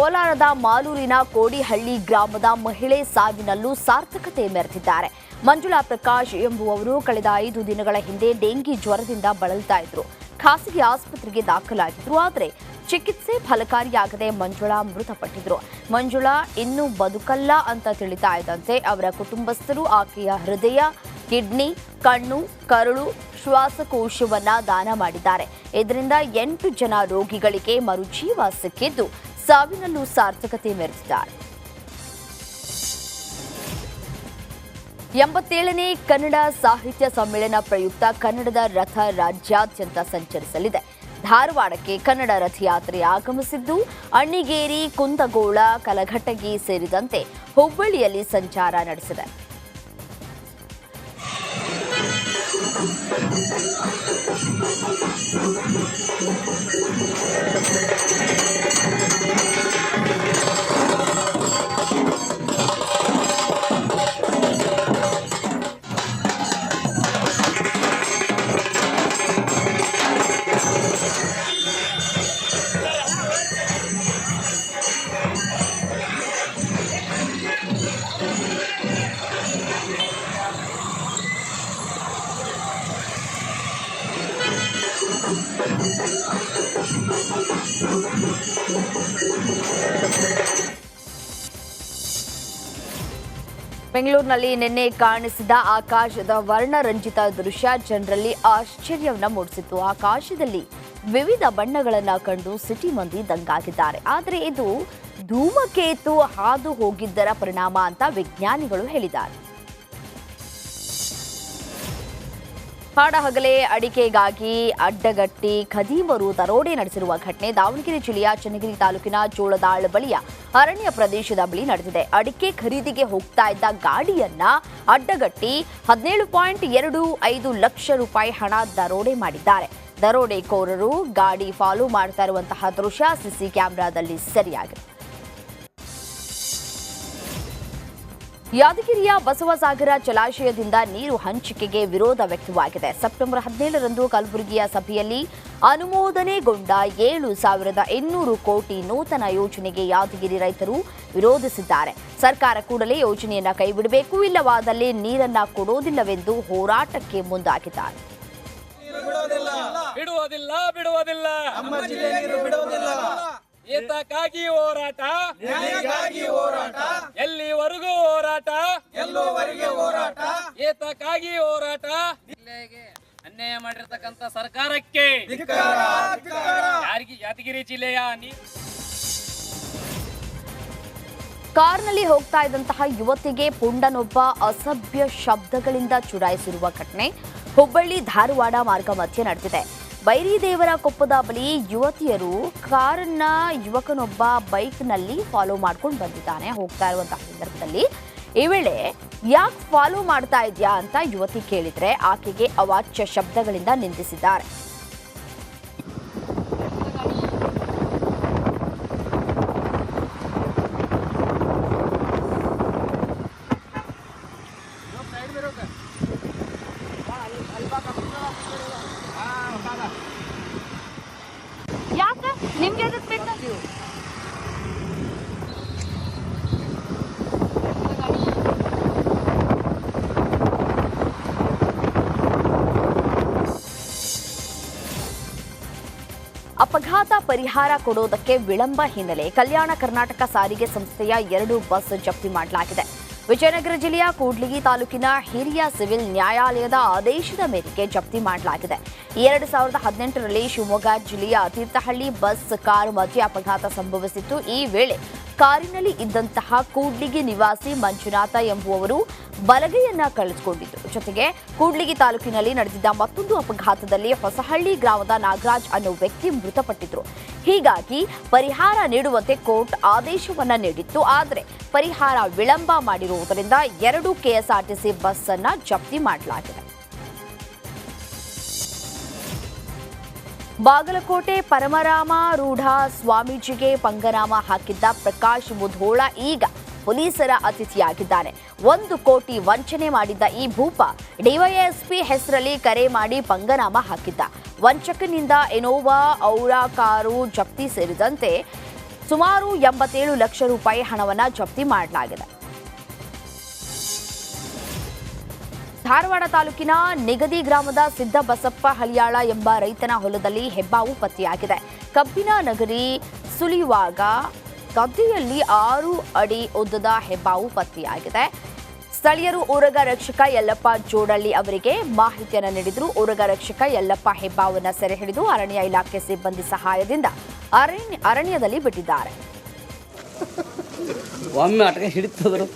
ಕೋಲಾರದ ಮಾಲೂರಿನ ಕೋಡಿಹಳ್ಳಿ ಗ್ರಾಮದ ಮಹಿಳೆ ಸಾವಿನಲ್ಲೂ ಸಾರ್ಥಕತೆ ಮೆರೆದಿದ್ದಾರೆ. ಮಂಜುಳಾ ಪ್ರಕಾಶ್ ಎಂಬುವವರು ಕಳೆದ 5 ದಿನಗಳ ಹಿಂದೆ ಡೆಂಗಿ ಜ್ವರದಿಂದ ಬಳಲ್ತಾ ಇದ್ರು. ಖಾಸಗಿ ಆಸ್ಪತ್ರೆಗೆ ದಾಖಲಾಗಿದ್ರು. ಆದರೆ ಚಿಕಿತ್ಸೆ ಫಲಕಾರಿಯಾಗದೆ ಮಂಜುಳಾ ಮೃತಪಟ್ಟಿದ್ರು. ಮಂಜುಳಾ ಇನ್ನೂ ಬದುಕಲ್ಲ ಅಂತ ತಿಳಿತಾ ಇದ್ದಂತೆ ಅವರ ಕುಟುಂಬಸ್ಥರು ಆಕೆಯ ಹೃದಯ, ಕಿಡ್ನಿ, ಕಣ್ಣು, ಕರುಳು, ಶ್ವಾಸಕೋಶವನ್ನ ದಾನ ಮಾಡಿದ್ದಾರೆ. ಇದರಿಂದ 8 ಜನ ರೋಗಿಗಳಿಗೆ ಮರುಜೀವ ಸಿಕ್ಕಿದ್ದು ಸಾವಿನಲ್ಲೂ ಸಾರ್ಥಕತೆ ಮೆರೆದಿದ್ದಾರೆ. 87ನೇ ಕನ್ನಡ ಸಾಹಿತ್ಯ ಸಮ್ಮೇಳನ ಪ್ರಯುಕ್ತ ಕನ್ನಡದ ರಥ ರಾಜ್ಯಾದ್ಯಂತ ಸಂಚರಿಸಲಿದೆ. ಧಾರವಾಡಕ್ಕೆ ಕನ್ನಡ ರಥಯಾತ್ರೆ ಆಗಮಿಸಿದ್ದು ಅಣ್ಣಿಗೇರಿ, ಕುಂದಗೋಳ, ಕಲಘಟಗಿ ಸೇರಿದಂತೆ ಹುಬ್ಬಳ್ಳಿಯಲ್ಲಿ ಸಂಚಾರ ನಡೆಸಿದೆ. ಬೆಂಗಳೂರಿನಲ್ಲಿ ನಿನ್ನೆ ಕಾಣಿಸಿದ ಆಕಾಶದ ವರ್ಣರಂಜಿತ ದೃಶ್ಯ ಜನರಲ್ಲಿ ಆಶ್ಚರ್ಯವನ್ನ ಮೂಡಿಸಿತ್ತು. ಆಕಾಶದಲ್ಲಿ ವಿವಿಧ ಬಣ್ಣಗಳನ್ನು ಕಂಡು ಸಿಟಿ ಮಂದಿ ದಂಗಾಗಿದ್ದಾರೆ. ಆದರೆ ಇದು ಧೂಮಕೇತು ಹಾದು ಹೋಗಿದ್ದರ ಪರಿಣಾಮ ಅಂತ ವಿಜ್ಞಾನಿಗಳು ಹೇಳಿದ್ದಾರೆ. ಹಾಡಹಗಲೇ ಅಡಿಕೆಗಾಗಿ ಅಡ್ಡಗಟ್ಟಿ ಖದೀಮರು ದರೋಡೆ ನಡೆಸಿರುವ ಘಟನೆ ದಾವಣಗೆರೆ ಜಿಲ್ಲೆಯ ಚನ್ನಗಿರಿ ತಾಲೂಕಿನ ಜೋಳದಾಳ್ ಬಳಿಯ ಅರಣ್ಯ ಪ್ರದೇಶದ ಬಳಿ ನಡೆದಿದೆ. ಅಡಿಕೆ ಖರೀದಿಗೆ ಹೋಗ್ತಾ ಇದ್ದ ಗಾಡಿಯನ್ನ ಅಡ್ಡಗಟ್ಟಿ 17.25 ಲಕ್ಷ ರೂಪಾಯಿ ಹಣ ದರೋಡೆ ಮಾಡಿದ್ದಾರೆ. ದರೋಡೆಕೋರರು ಗಾಡಿ ಫಾಲೋ ಮಾಡ್ತಾ ಇರುವಂತಹ ದೃಶ್ಯ ಸಿಸಿ ಕ್ಯಾಮೆರಾದಲ್ಲಿ ಸೆರೆಯಾಗಿದೆ. ಯಾದಗಿರಿಯ ಬಸವಸಾಗರ ಜಲಾಶಯದಿಂದ ನೀರು ಹಂಚಿಕೆಗೆ ವಿರೋಧ ವ್ಯಕ್ತವಾಗಿದೆ. ಸೆಪ್ಟೆಂಬರ್ 17ರಂದು ಕಲಬುರಗಿಯ ಸಭೆಯಲ್ಲಿ ಅನುಮೋದನೆಗೊಂಡ 7,800 ಕೋಟಿ ನೂತನ ಯೋಜನೆಗೆ ಯಾದಗಿರಿ ರೈತರು ವಿರೋಧಿಸಿದ್ದಾರೆ. ಸರ್ಕಾರ ಕೂಡಲೇ ಯೋಜನೆಯನ್ನ ಕೈಬಿಡಬೇಕು, ಇಲ್ಲವಾದಲ್ಲಿ ನೀರನ್ನ ಕೊಡೋದಿಲ್ಲವೆಂದು ಹೋರಾಟಕ್ಕೆ ಮುಂದಾಗಿದ್ದಾರೆ. ಏತಕ್ಕಾಗಿ ಹೋರಾಟ, ಎಲ್ಲಿವರೆಗೂ ಹೋರಾಟ, ಏತಕ್ಕಾಗಿ ಹೋರಾಟ. ಅನ್ಯಾಯ ಮಾಡಿರ್ತಕ್ಕಂಥ ಸರ್ಕಾರಕ್ಕೆ ಯಾದಗಿರಿ ಜಿಲ್ಲೆಯ ಕಾರ್ನಲ್ಲಿ ಹೋಗ್ತಾ ಇದ್ದಂತಹ ಯುವತಿಗೆ ಪುಂಡನೊಬ್ಬ ಅಸಭ್ಯ ಶಬ್ದಗಳಿಂದ ಚುಡಾಯಿಸಿರುವ ಘಟನೆ ಹುಬ್ಬಳ್ಳಿ ಧಾರವಾಡ ಮಾರ್ಗ ಮಧ್ಯೆ ನಡೆದಿದೆ. ಬೈರಿದೇವರ ಕೊಪ್ಪದ ಬಳಿ ಯುವತಿಯರು ಕಾರನ್ನ ಯುವಕನೊಬ್ಬ ಬೈಕ್ನಲ್ಲಿ ಫಾಲೋ ಮಾಡ್ಕೊಂಡು ಬಂದಿದ್ದಾನೆ. ಹೋಗ್ತಾ ಇರುವಂತಹ ಸಂದರ್ಭದಲ್ಲಿ ಈ ವೇಳೆ ಯಾಕೆ ಫಾಲೋ ಮಾಡ್ತಾ ಇದೆಯಾ ಅಂತ ಯುವತಿ ಕೇಳಿದ್ರೆ ಆಕೆಗೆ ಅವಾಚ್ಯ ಶಬ್ದಗಳಿಂದ ನಿಂದಿಸಿದ್ದಾರೆ. ಯಾಕೆ ನಿಮ್ಗೆ ಎದಕ್ ಬೇಕು? ಅಪಘಾತ ಪರಿಹಾರ ಕೊಡೋದಕ್ಕೆ ವಿಳಂಬ ಹಿನ್ನೆಲೆ ಕಲ್ಯಾಣ ಕರ್ನಾಟಕ ಸಾರಿಗೆ ಸಂಸ್ಥೆಯ 2 ಬಸ್ ಜಪ್ತಿ ಮಾಡಲಾಗಿದೆ. ವಿಜಯನಗರ ಜಿಲ್ಲೆಯ ಕೂಡ್ಲಿಗಿ ತಾಲೂಕಿನ ಹಿರಿಯ ಸಿವಿಲ್ ನ್ಯಾಯಾಲಯದ ಆದೇಶದ ಮೇರೆಗೆ ಜಪ್ತಿ ಮಾಡಲಾಗಿದೆ. 2018ರಲ್ಲಿ ಶಿವಮೊಗ್ಗ ಜಿಲ್ಲೆಯ ತೀರ್ಥಹಳ್ಳಿ ಬಸ್ ಕಾರು ಮಧ್ಯೆ ಅಪಘಾತ ಸಂಭವಿಸಿತ್ತು. ಈ ವೇಳೆ ಕಾರಿನಲ್ಲಿ ಇದ್ದಂತಹ ಕೂಡ್ಲಿಗಿ ನಿವಾಸಿ ಮಂಜುನಾಥ ಎಂಬುವವರು ಬಲಗೈಯನ್ನ ಕಳೆದುಕೊಂಡಿದ್ರು. ಜೊತೆಗೆ ಕೂಡ್ಲಿಗಿ ತಾಲೂಕಿನಲ್ಲಿ ನಡೆದಿದ್ದ ಮತ್ತೊಂದು ಅಪಘಾತದಲ್ಲಿ ಹೊಸಹಳ್ಳಿ ಗ್ರಾಮದ ನಾಗರಾಜ್ ಅನ್ನೋ ವ್ಯಕ್ತಿ ಮೃತಪಟ್ಟಿದ್ರು. ಹೀಗಾಗಿ ಪರಿಹಾರ ನೀಡುವಂತೆ ಕೋರ್ಟ್ ಆದೇಶವನ್ನ ನೀಡಿತ್ತು. ಆದರೆ ಪರಿಹಾರ ವಿಳಂಬ ಮಾಡಿರುವುದರಿಂದ 2 ಕೆಎಸ್ಆರ್ಟಿಸಿ ಬಸ್ ಅನ್ನ ಜಪ್ತಿ ಮಾಡಲಾಗಿದೆ. ಬಾಗಲಕೋಟೆ ಪರಮರಾಮಾರೂಢ ಸ್ವಾಮೀಜಿಗೆ ಪಂಗನಾಮ ಹಾಕಿದ್ದ ಪ್ರಕಾಶ್ ಮುಧೋಳ ಈಗ ಪೊಲೀಸರ ಅತಿಥಿಯಾಗಿದ್ದಾನೆ. 1 ಕೋಟಿ ವಂಚನೆ ಮಾಡಿದ್ದ ಈ ಭೂಪ ಡಿವೈಎಸ್ಪಿ ಹೆಸರಲ್ಲಿ ಕರೆ ಮಾಡಿ ಪಂಗನಾಮ ಹಾಕಿದ್ದ. ವಂಚಕನಿಂದ ಇನೋವಾ ಔರಾ ಕಾರು ಜಪ್ತಿ ಸೇರಿದಂತೆ ಸುಮಾರು 87 ಲಕ್ಷ ರೂಪಾಯಿ ಹಣವನ್ನು ಜಪ್ತಿ ಮಾಡಲಾಗಿದೆ. ಧಾರವಾಡ ತಾಲೂಕಿನ ನಿಗದಿ ಗ್ರಾಮದ ಸಿದ್ದಬಸಪ್ಪ ಹಳಿಯಾಳ ಎಂಬ ರೈತನ ಹೊಲದಲ್ಲಿ ಹೆಬ್ಬಾವು ಪತ್ತೆಯಾಗಿದೆ. ಕಬ್ಬಿನ ನಗರಿ ಸುಲಿಯುವಾಗ ಗದ್ದೆಯಲ್ಲಿ 6 ಅಡಿ ಉದ್ದದ ಹೆಬ್ಬಾವು ಪತ್ತೆಯಾಗಿದೆ. ಸ್ಥಳೀಯರು ಉರಗ ರಕ್ಷಕ ಯಲ್ಲಪ್ಪ ಜೋಡಳ್ಳಿ ಅವರಿಗೆ ಮಾಹಿತಿಯನ್ನು ನೀಡಿದ್ರು. ಉರಗ ರಕ್ಷಕ ಯಲ್ಲಪ್ಪ ಹೆಬ್ಬಾವನ್ನ ಸೆರೆ ಹಿಡಿದು ಅರಣ್ಯ ಇಲಾಖೆ ಸಿಬ್ಬಂದಿ ಸಹಾಯದಿಂದ ಅರಣ್ಯದಲ್ಲಿ ಬಿಟ್ಟಿದ್ದಾರೆ. ಒಮ್ಮೆ ಆಟಕ್ಕೆ ಹಿಡಿತದ್ರು.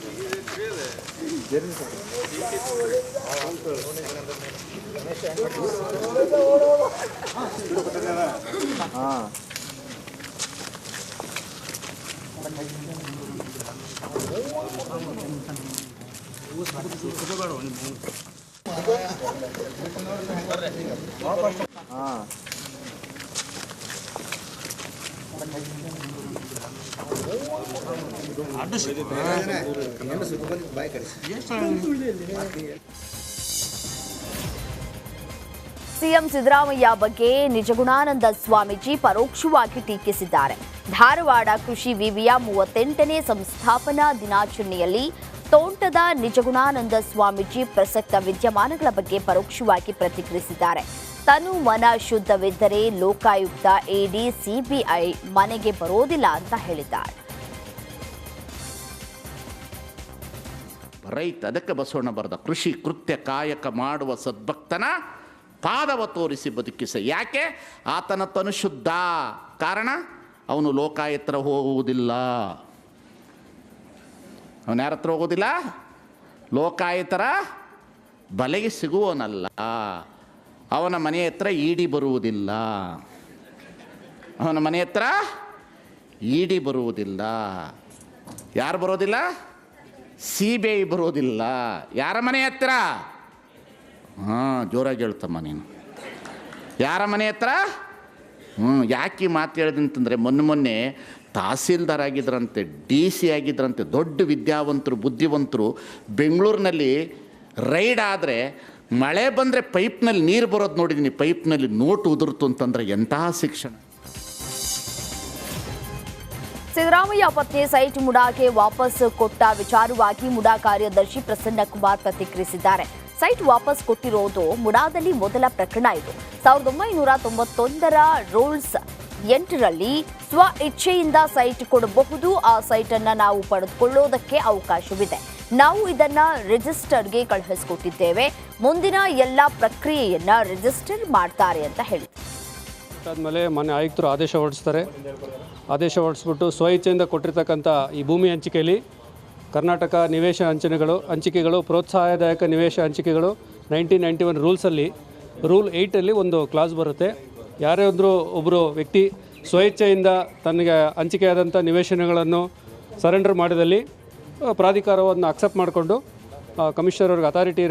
ಸಿಎಂ ಸಿದ್ದರಾಮಯ್ಯ ಬಗ್ಗೆ ನಿಜಗುಣಾನಂದ ಸ್ವಾಮೀಜಿ ಪರೋಕ್ಷವಾಗಿ ಟೀಕಿಸಿದ್ದಾರೆ. ಧಾರವಾಡ ಕೃಷಿ ವಿವಿಯ 38ನೇ ಸಂಸ್ಥಾಪನಾ ದಿನಾಚರಣೆಯಲ್ಲಿ ತೋಂಟದ ನಿಜಗುಣಾನಂದ ಸ್ವಾಮೀಜಿ ಪ್ರಸಕ್ತ ವಿದ್ಯಮಾನಗಳ ಬಗ್ಗೆ ಪರೋಕ್ಷವಾಗಿ ಪ್ರತಿಕ್ರಿಯಿಸಿದ್ದಾರೆ. ತನು ಮನ ಶುದ್ಧವಿದ್ದರೆ ಲೋಕಾಯುಕ್ತ, ಇಡಿ, ಸಿಬಿಐ ಮನೆಗೆ ಬರೋದಿಲ್ಲ ಅಂತ ಹೇಳಿದ್ದಾರೆ. ರೈತ ಅದಕ್ಕೆ ಬಸವಣ್ಣ ಬರೆದ ಕೃಷಿ ಕೃತ್ಯ ಕಾಯಕ ಮಾಡುವ ಸದ್ಭಕ್ತನ ಪಾದವ ತೋರಿಸಿ ಬದುಕಿಸ. ಯಾಕೆ? ಆತನ ತನು ಶುದ್ಧ. ಕಾರಣ ಅವನು ಲೋಕಾಯತ್ರ ಹೋಗುವುದಿಲ್ಲ. ಅವನು ಯಾರ ಹತ್ರ ಹೋಗೋದಿಲ್ಲ? ಲೋಕಾಯತರ ಬಲೆಗೆ ಸಿಗುವವನಲ್ಲ. ಅವನ ಮನೆ ಹತ್ರ ಇಡಿ ಬರುವುದಿಲ್ಲ. ಅವನ ಮನೆ ಹತ್ರ ಇಡಿ ಬರುವುದಿಲ್ಲ. ಯಾರು ಬರೋದಿಲ್ಲ? ಸಿಬಿಐ ಬರೋದಿಲ್ಲ. ಯಾರ ಮನೆ ಹತ್ರ? ಜೋರಾಗಿ ಹೇಳ್ತಮ್ಮ ನೀನು. ಯಾರ ಮನೆ ಹತ್ರ? ಯಾಕೆ ಮಾತು ಹೇಳಿದಂತಂದರೆ ಮೊನ್ನೆ ತಹಸೀಲ್ದಾರ್ ಆಗಿದ್ರಂತೆ, DC ಆಗಿದ್ರಂತೆ, ದೊಡ್ಡ ವಿದ್ಯಾವಂತರು, ಬುದ್ಧಿವಂತರು. ಬೆಂಗಳೂರಿನಲ್ಲಿ ರೈಡ್ ಆದರೆ ಮಳೆ ಬಂದರೆ ಪೈಪ್ನಲ್ಲಿ ನೀರು ಬರೋದು ನೋಡಿದ್ದೀನಿ. ಪೈಪ್ನಲ್ಲಿ ನೋಟು ಉದುರ್ತು ಅಂತಂದರೆ ಎಂತಹ ಶಿಕ್ಷಣ. ಸಿದ್ದರಾಮಯ್ಯ ಪತ್ನಿ ಸೈಟ್ ಮುಡಾಗೆ ವಾಪಸ್ ಕೊಟ್ಟ ವಿಚಾರವಾಗಿ ಮುಡಾ ಕಾರ್ಯದರ್ಶಿ ಪ್ರಸನ್ನ ಕುಮಾರ್ ಪ್ರತಿಕ್ರಿಯಿಸಿದ್ದಾರೆ. ಸೈಟ್ ವಾಪಸ್ ಕೊಟ್ಟಿರೋದು ಮುಡಾದಲ್ಲಿ ಮೊದಲ ಪ್ರಕರಣ. ಇದು 1991ರ ರೂಲ್ಸ್ 8ರಲ್ಲಿ ಸ್ವ ಇಚ್ಛೆಯಿಂದ ಸೈಟ್ ಕೊಡಬಹುದು. ಆ ಸೈಟ್ ಅನ್ನ ನಾವು ಪಡೆದುಕೊಳ್ಳೋದಕ್ಕೆ ಅವಕಾಶವಿದೆ. ನಾವು ಇದನ್ನ ರಿಜಿಸ್ಟರ್ಗೆ ಕಳುಹಿಸಿಕೊಟ್ಟಿದ್ದೇವೆ. ಮುಂದಿನ ಎಲ್ಲ ಪ್ರಕ್ರಿಯೆಯನ್ನ ರಿಜಿಸ್ಟರ್ ಮಾಡ್ತಾರೆ ಅಂತ ಹೇಳಿದ್ರು. ಆದಮೇಲೆ ಮಾನ್ಯ ಆಯುಕ್ತರು ಆದೇಶ ಹೊರಡಿಸ್ತಾರೆ. ಆದೇಶ ಹೊರಡಿಸ್ಬಿಟ್ಟು ಸ್ವ ಇಚ್ಛೆಯಿಂದ ಕೊಟ್ಟಿರ್ತಕ್ಕಂಥ ಈ ಭೂಮಿ ಹಂಚಿಕೆಯಲ್ಲಿ ಕರ್ನಾಟಕ ನಿವೇಶ ಹಂಚಿಕೆಗಳು ಪ್ರೋತ್ಸಾಹದಾಯಕ ನಿವೇಶ ಹಂಚಿಕೆಗಳು 1991 ರೂಲ್ಸಲ್ಲಿ ರೂಲ್ 8ಅಲ್ಲಿ ಒಂದು ಕ್ಲಾಸ್ ಬರುತ್ತೆ. ಯಾರೇ ಒಬ್ಬರು ವ್ಯಕ್ತಿ ಸ್ವಇಚ್ಛೆಯಿಂದ ತನಗೆ ಹಂಚಿಕೆಯಾದಂಥ ನಿವೇಶನಗಳನ್ನು ಸರೆಂಡರ್ ಮಾಡಿದಲ್ಲಿ ಪ್ರಾಧಿಕಾರವನ್ನು ಅಕ್ಸೆಪ್ಟ್ ಮಾಡಿಕೊಂಡು ಕಮಿಷನರ್ ಅವ್ರಿಗೆ ಅಥಾರಿಟಿ